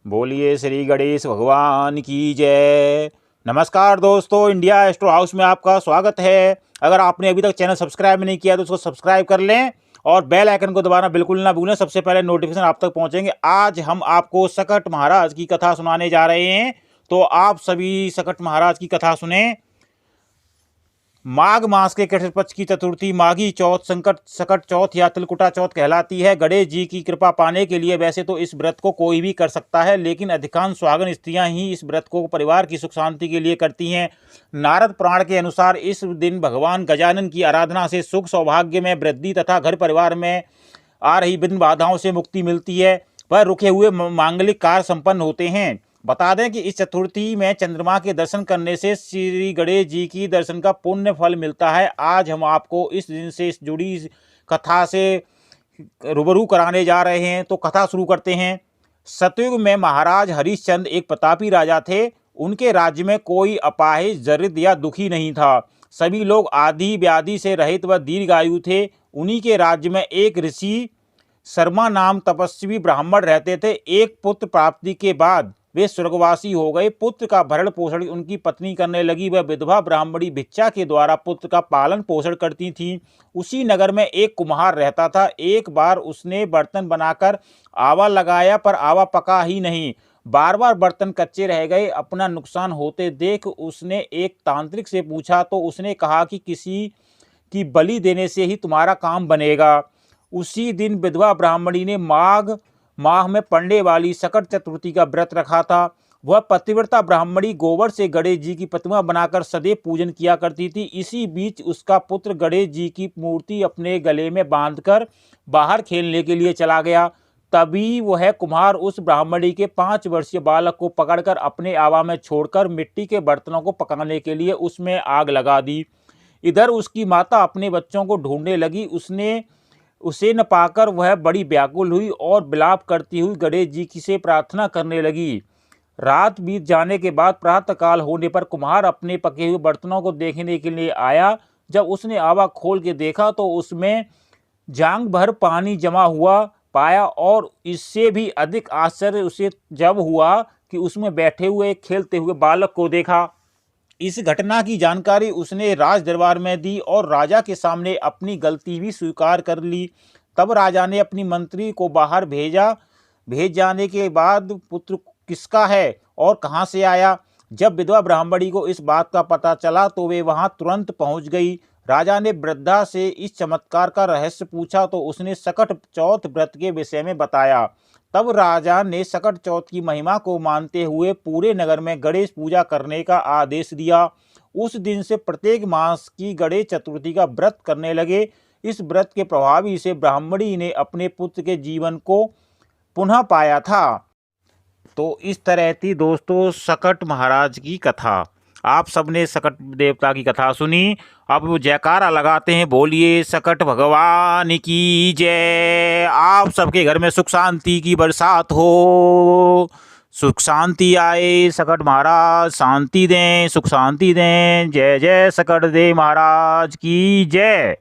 बोलिए श्री गणेश भगवान की जय। नमस्कार दोस्तों, इंडिया एस्ट्रो हाउस में आपका स्वागत है। अगर आपने अभी तक चैनल सब्सक्राइब नहीं किया तो उसको सब्सक्राइब कर लें और बेल आइकन को दबाना बिल्कुल ना भूलें। सबसे पहले नोटिफिकेशन आप तक पहुंचेंगे। आज हम आपको सकट महाराज की कथा सुनाने जा रहे हैं, तो आप सभी सकट महाराज की कथा सुने। माघ मास के कृष्ण पक्ष की चतुर्थी माघी चौथ सकट चौथ या तिलकुटा चौथ कहलाती है। गणेश जी की कृपा पाने के लिए वैसे तो इस व्रत को कोई भी कर सकता है, लेकिन अधिकांश सुहागन स्त्रियां ही इस व्रत को परिवार की सुख शांति के लिए करती हैं। नारद पुराण के अनुसार इस दिन भगवान गजानन की आराधना से सुख सौभाग्य में वृद्धि तथा घर परिवार में आ रही विघ्न बाधाओं से मुक्ति मिलती है, वह रुके हुए मांगलिक कार्य संपन्न होते हैं। बता दें कि इस चतुर्थी में चंद्रमा के दर्शन करने से श्री गणेश जी की दर्शन का पुण्य फल मिलता है। आज हम आपको इस दिन से जुड़ी कथा से रूबरू कराने जा रहे हैं, तो कथा शुरू करते हैं। सतयुग में महाराज हरिश्चंद्र एक प्रतापी राजा थे। उनके राज्य में कोई अपाहिज, दरिद्र या दुखी नहीं था। सभी लोग आदि व्याधि से रहित व दीर्घायु थे। उन्हीं के राज्य में एक ऋषि शर्मा नाम तपस्वी ब्राह्मण रहते थे। एक पुत्र प्राप्ति के बाद वे स्वर्गवासी हो गए। पुत्र का भरण पोषण उनकी पत्नी करने लगी। वह विधवा ब्राह्मणी भिक्षा के द्वारा पुत्र का पालन पोषण करती थी। उसी नगर में एक कुम्हार रहता था। एक बार उसने बर्तन बनाकर आवा लगाया, पर आवा पका ही नहीं। बार बार बर्तन कच्चे रह गए। अपना नुकसान होते देख उसने एक तांत्रिक से पूछा, तो उसने कहा कि किसी की बलि देने से ही तुम्हारा काम बनेगा। उसी दिन विधवा ब्राह्मणी ने माघ माह में पड़ने वाली सकट चतुर्थी का व्रत रखा था। वह पतिव्रता ब्राह्मणी गोबर से गणेश जी की प्रतिमा बनाकर सदैव पूजन किया करती थी। इसी बीच उसका पुत्र गणेश जी की मूर्ति अपने गले में बांधकर बाहर खेलने के लिए चला गया। तभी वह कुम्हार उस ब्राह्मणी के 5 वर्षीय बालक को पकड़कर अपने आवा में छोड़कर मिट्टी के बर्तनों को पकाने के लिए उसमें आग लगा दी। इधर उसकी माता अपने बच्चों को ढूंढने लगी। उसे न पाकर वह बड़ी व्याकुल हुई और विलाप करती हुई गणेश जी की से प्रार्थना करने लगी। रात बीत जाने के बाद प्रातःकाल होने पर कुम्हार अपने पके हुए बर्तनों को देखने के लिए आया। जब उसने आवा खोल के देखा तो उसमें जांग भर पानी जमा हुआ पाया, और इससे भी अधिक आश्चर्य उसे जब हुआ कि उसमें बैठे हुए खेलते हुए बालक को देखा। इस घटना की जानकारी उसने राज दरबार में दी और राजा के सामने अपनी गलती भी स्वीकार कर ली। तब राजा ने अपनी मंत्री को बाहर भेज जाने के बाद पुत्र किसका है और कहां से आया। जब विधवा ब्राह्मणी को इस बात का पता चला तो वे वहां तुरंत पहुंच गई। राजा ने वृद्धा से इस चमत्कार का रहस्य पूछा तो उसने सकट चौथ व्रत के विषय में बताया। तब राजा ने सकट चौथ की महिमा को मानते हुए पूरे नगर में गणेश पूजा करने का आदेश दिया। उस दिन से प्रत्येक मास की गणेश चतुर्थी का व्रत करने लगे। इस व्रत के प्रभावी से ब्राह्मणी ने अपने पुत्र के जीवन को पुनः पाया था। तो इस तरह थी दोस्तों सकट महाराज की कथा। आप सबने सकट देवता की कथा सुनी। अब जयकारा लगाते हैं, बोलिए सकट भगवान की जय। आप सबके घर में सुख शांति की बरसात हो, सुख शांति आए। सकट महाराज शांति दें, सुख शांति दें। जय जय सकट देव महाराज की जय।